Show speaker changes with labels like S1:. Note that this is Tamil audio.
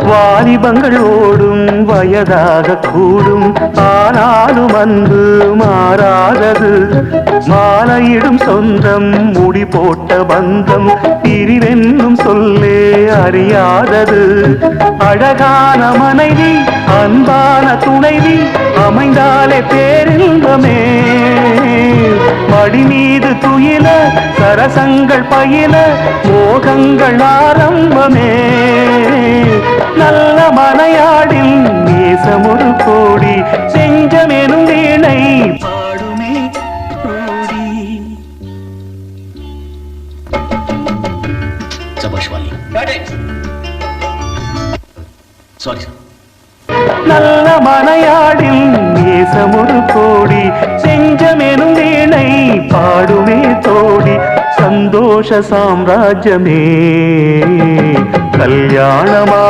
S1: வாலிபங்கள் ஓடும் வயதாக கூடும், ஆனாலும் அன்பு மாறாதது. மாலையிடும் சொந்தம் முடி போட்ட பந்தம் பிரிவென்னும் சொல்லே அறியாதது. அழகான மனைவி அன்பான துணைவி அமைந்தாலே பேரின்பமே. மடி மீது துயில சரசங்கள் பயில மோகங்கள் ஆரம்பமே. நல்ல மனையாடில் நேசம் ஒரு கோடி, செஞ்சமெனும் வீணை பாடுமே கோடி. நல்ல மனையாடில் நேசம் ஒரு கோடி, செஞ்சமெனும் வீணை பாடுமே தோடி. சந்தோஷ சாம்ராஜ்யமே கல்யாணமா